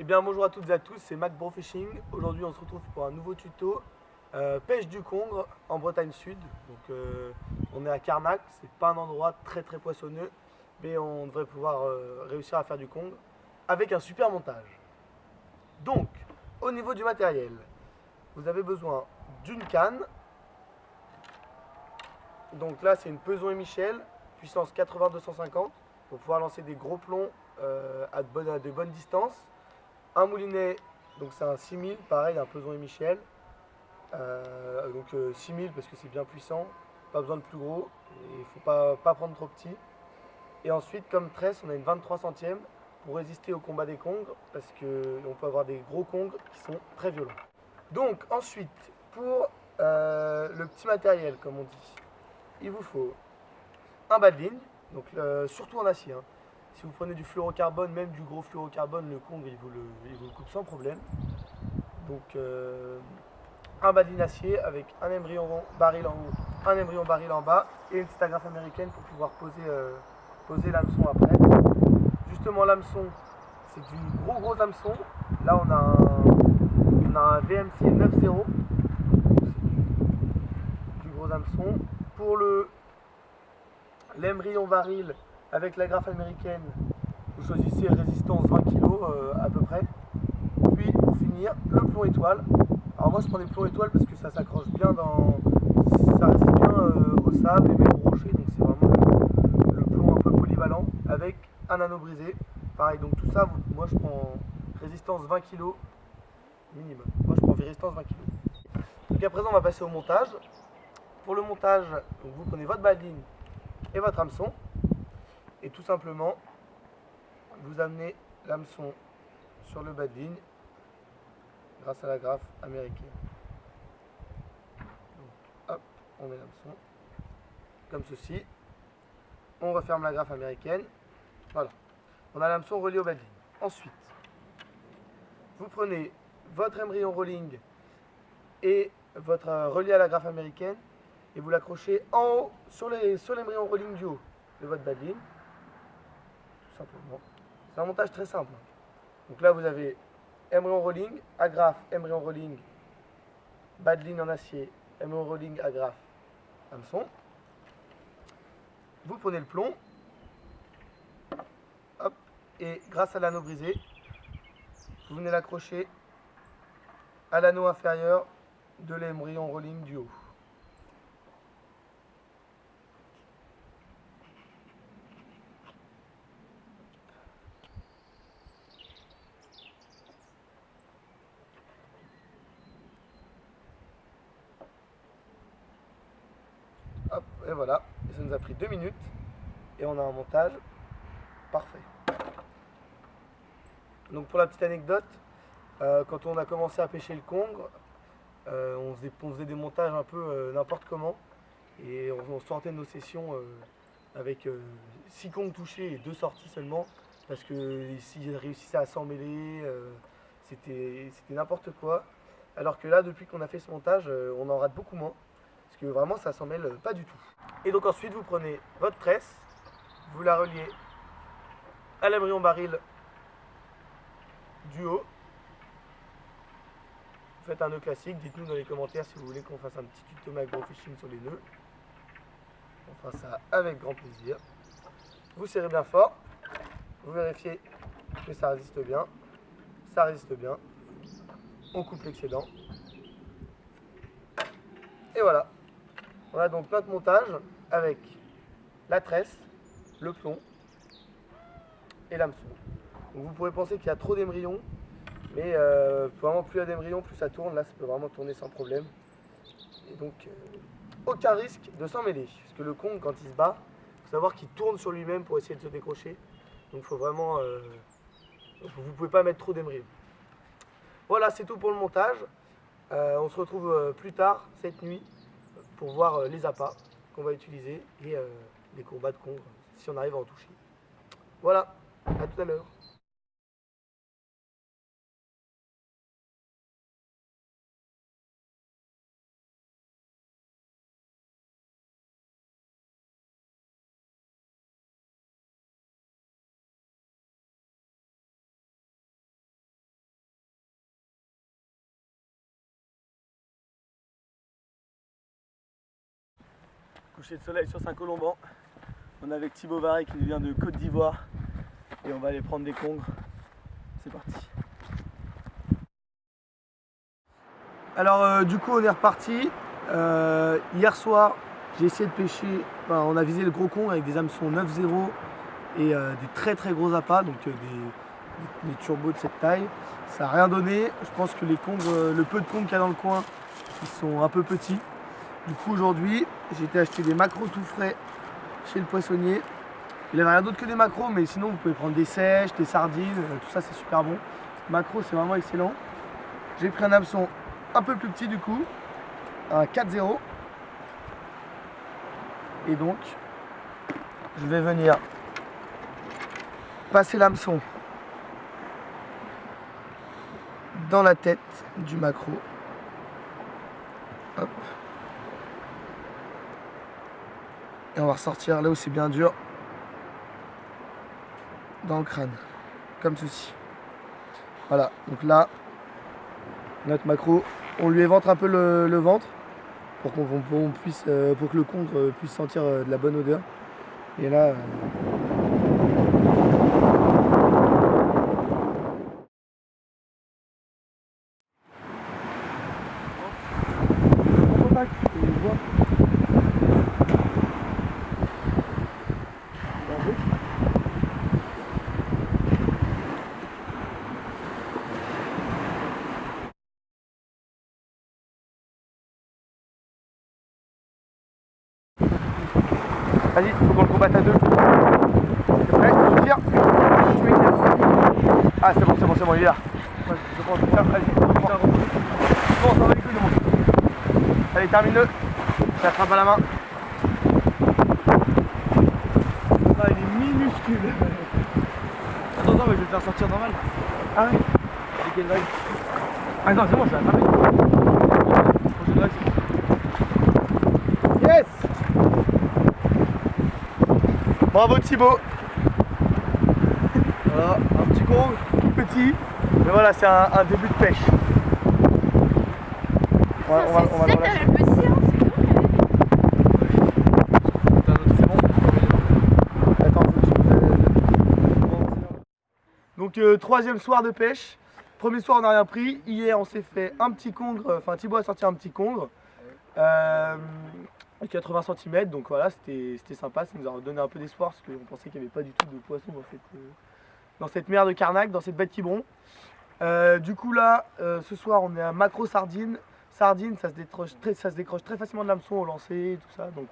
Eh bien bonjour à toutes et à tous, c'est Mac Bro Fishing. Aujourd'hui on se retrouve pour un nouveau tuto pêche du congre en Bretagne Sud. On est à Carnac, c'est pas un endroit très poissonneux, mais on devrait pouvoir réussir à faire du congre avec un super montage. Donc au niveau du matériel, vous avez besoin d'une canne. Donc là c'est une Peson et Michel, puissance 80-250, pour pouvoir lancer des gros plombs à de bonnes distances. Un moulinet, donc c'est un 6000, pareil, un Peson et Michel. 6000 parce que c'est bien puissant, pas besoin de plus gros, il ne faut pas prendre trop petit. Et ensuite, comme tresse, on a une 23 centièmes pour résister au combat des congres, parce qu'on peut avoir des gros congres qui sont très violents. Donc ensuite, pour le petit matériel, comme on dit, il vous faut un bas de ligne, donc surtout en acier, hein. Si vous prenez du fluorocarbone, même du gros fluorocarbone, le congre il vous le coupe sans problème. Donc un bas de ligne acier avec un embryon baril en haut, un embryon baril en bas et une petite agrafe américaine pour pouvoir poser l'hameçon après. Justement l'hameçon, c'est du gros hameçon. Là on a un VMC 9.0, du gros hameçon. Pour l'embryon baril avec l'agrafe américaine, vous choisissez résistance 20 kg à peu près. Puis pour finir, le plomb étoile. Alors moi je prends des plombs étoiles parce que ça s'accroche bien ça résiste bien au sable et même au rocher, donc c'est vraiment le plomb un peu polyvalent avec un anneau brisé. Pareil, donc tout ça, moi je prends résistance 20 kg minimum. Moi je prends résistance 20 kg. Donc à présent on va passer au montage. Pour le montage, donc vous prenez votre baline et votre hameçon et tout simplement vous amenez l'hameçon sur le bas de ligne grâce à la graffe américaine. Donc, hop, on met l'hameçon comme ceci. On referme la graffe américaine. Voilà. On a l'hameçon relié au bas de ligne. Ensuite, vous prenez votre embryon rolling et votre relié à la graffe américaine et vous l'accrochez en haut sur l'embryon rolling du haut de votre bas de ligne. Tout simplement. C'est un montage très simple. Donc là, vous avez embryon rolling, agrafe, embryon rolling, bas de ligne en acier, embryon rolling, agrafe, hameçon. Vous prenez le plomb, hop, et grâce à l'anneau brisé, vous venez l'accrocher à l'anneau inférieur de l'embryon rolling du haut. Hop, et voilà, et ça nous a pris 2 minutes et on a un montage parfait. Donc pour la petite anecdote, quand on a commencé à pêcher le congre, on faisait des montages un peu n'importe comment et on sortait de nos sessions avec 6 congres touchés et 2 sorties seulement parce que s'ils réussissaient à s'en mêler, c'était n'importe quoi. Alors que là, depuis qu'on a fait ce montage, on en rate beaucoup moins parce que vraiment ça s'en mêle pas du tout. Et donc ensuite vous prenez votre tresse, vous la reliez à l'embryon baril du haut. Vous faites un nœud classique, dites-nous dans les commentaires si vous voulez qu'on fasse un petit tuto Mac Bro Fishing sur les nœuds. On fera ça avec grand plaisir. Vous serrez bien fort, vous vérifiez que ça résiste bien. Ça résiste bien. On coupe l'excédent. Et voilà. On a donc notre montage avec la tresse, le plomb et l'hameçon. Donc vous pourrez penser qu'il y a trop d'embryons, mais vraiment plus il y a d'embryons, plus ça tourne. Là, ça peut vraiment tourner sans problème. Et donc, aucun risque de s'en mêler. Parce que le congre, quand il se bat, il faut savoir qu'il tourne sur lui-même pour essayer de se décrocher. Donc, il faut vraiment. Vous ne pouvez pas mettre trop d'embryons. Voilà, c'est tout pour le montage. On se retrouve plus tard, cette nuit, pour voir les appâts qu'on va utiliser et les combats de congre, si on arrive à en toucher. Voilà, à tout à l'heure. Coucher de soleil sur Saint-Colomban. On est avec Thibaut Varey qui vient de Côte d'Ivoire. Et on va aller prendre des congres. C'est parti. Alors du coup on est reparti. Hier soir j'ai essayé de pêcher. Enfin, on a visé le gros congre avec des hameçons 9-0 et des très gros appâts. Donc des turbos de cette taille. Ça n'a rien donné. Je pense que les congres, le peu de congres qu'il y a dans le coin, ils sont un peu petits. Du coup aujourd'hui j'ai été acheter des maquereaux tout frais chez le poissonnier. Il n'y avait rien d'autre que des maquereaux, mais sinon vous pouvez prendre des sèches, des sardines, tout ça c'est super bon. Maquereaux c'est vraiment excellent. J'ai pris un hameçon un peu plus petit du coup, un 4-0. Et donc je vais venir passer l'hameçon dans la tête du maquereau. Hop. Et on va ressortir là où c'est bien dur, dans le crâne, comme ceci. Voilà, donc là, notre maquereau, on lui éventre un peu le ventre pour pour que le congre puisse sentir de la bonne odeur. Et là, vas-y, faut qu'on le combatte à deux. C'est prêt? Tu tires. Ah c'est bon, il est là. Je prends le tir, vas-y. Bon, ça va les couilles de mon. Allez, termine-le. Je l'attrape à la main. Ah, il est minuscule. Attends, mais je vais le faire sortir normal. Ah ouais? C'est quelle vague? Ah non, c'est bon, je l'ai attrapé. Prochaine vague, c'est bon. Yes! Bravo Thibaut. Voilà, un petit congre, tout petit. Mais voilà, c'est un début de pêche. On va le petit, hein, c'est bon. Attends, donc troisième soir de pêche. Premier soir on n'a rien pris. Hier on s'est fait un petit congre. Enfin Thibaut a sorti un petit congre. 80 cm, donc voilà, c'était sympa, ça nous a redonné un peu d'espoir parce qu'on pensait qu'il n'y avait pas du tout de poisson dans cette mer de Carnac, dans cette baie de Quiberon. Du coup là, ce soir on est à maquereau sardine. Sardine, ça se décroche très facilement de l'hameçon au lancer, tout ça, donc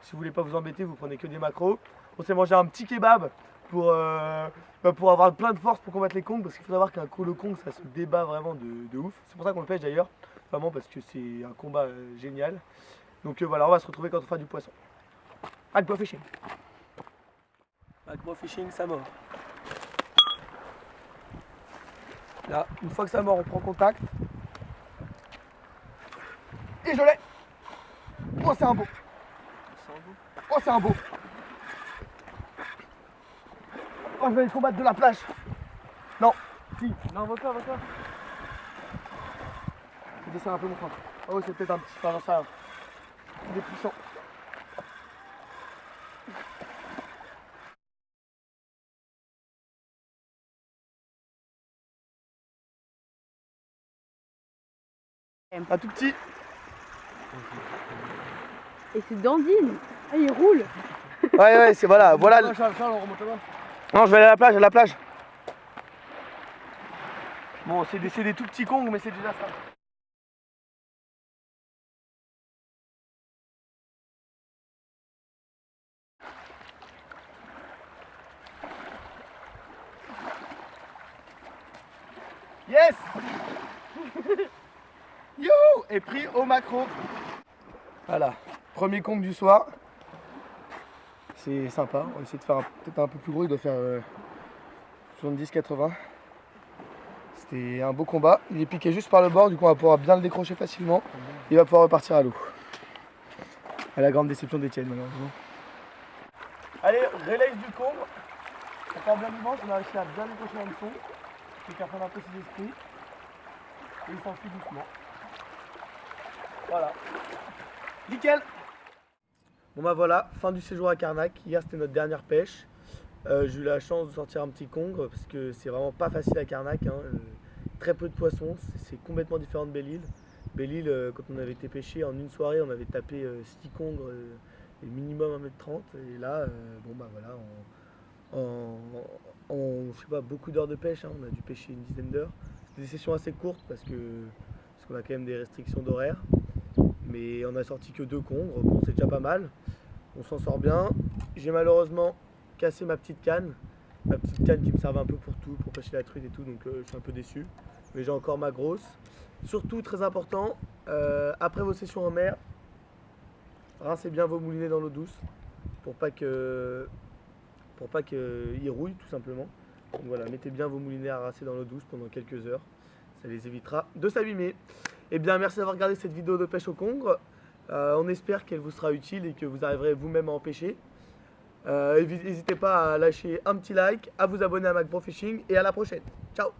si vous voulez pas vous embêter, vous prenez que des maquereaux. On s'est mangé un petit kebab pour avoir plein de force pour combattre les congres, parce qu'il faut savoir qu'un le congre ça se débat vraiment de ouf. C'est pour ça qu'on le pêche d'ailleurs, vraiment parce que c'est un combat génial. Donc voilà, on va se retrouver quand on fera du poisson. Agbo fishing. Agbo fishing, ça mord. Là, une fois que ça mord, on prend contact. Et je l'ai. Oh, c'est un beau. Oh, c'est un beau. Oh, je vais aller combattre de la plage. Non. Si. Non, va-toi. Je descends un peu mon centre. Oh, c'est peut-être un petit. Enfin, j'en sais rien. Il est puissant. Un tout petit. Et c'est dandine. Ah, il roule. Ouais, c'est voilà. Charles, on remonte là-bas. Non, je vais aller à la plage, Bon, c'est des tout petits congres, mais c'est déjà ça. Yes. Yo. Et pris au maquereau. Voilà, premier congre du soir. C'est sympa, on va essayer de faire peut-être un peu plus gros, il doit faire 70-80. C'était un beau combat, il est piqué juste par le bord, du coup on va pouvoir bien le décrocher facilement. Il va pouvoir repartir à l'eau. À la grande déception d'Etienne malheureusement. Allez, relax du congre. On part bien vivant, on a réussi à bien décrocher l'hameçon. Il faut qu'à prendre un peu ses esprits. Et il s'enfuit doucement. Voilà. Nickel. Bon bah voilà, fin du séjour à Carnac. Hier c'était notre dernière pêche. J'ai eu la chance de sortir un petit congre parce que c'est vraiment pas facile à Carnac, hein. Très peu de poissons, c'est complètement différent de Belle-Île. Belle-Île, quand on avait été pêcher en une soirée, on avait tapé 6 congres et minimum 1,30 m. Et là, bon bah voilà, je sais pas, beaucoup d'heures de pêche, hein. On a dû pêcher une dizaine d'heures. C'était des sessions assez courtes parce qu'on a quand même des restrictions d'horaire. Mais on a sorti que 2 congres, bon c'est déjà pas mal. On s'en sort bien. J'ai malheureusement cassé ma petite canne qui me servait un peu pour tout, pour pêcher la truite et tout, donc je suis un peu déçu. Mais j'ai encore ma grosse. Surtout, très important, après vos sessions en mer, rincez bien vos moulinets dans l'eau douce pour pas qu'ils rouillent tout simplement. Donc voilà, mettez bien vos moulinets à rincer dans l'eau douce pendant quelques heures. Ça les évitera de s'abîmer. Et bien merci d'avoir regardé cette vidéo de pêche au congre. On espère qu'elle vous sera utile et que vous arriverez vous-même à en pêcher. N'hésitez pas à lâcher un petit like, à vous abonner à MacPro Fishing et à la prochaine. Ciao!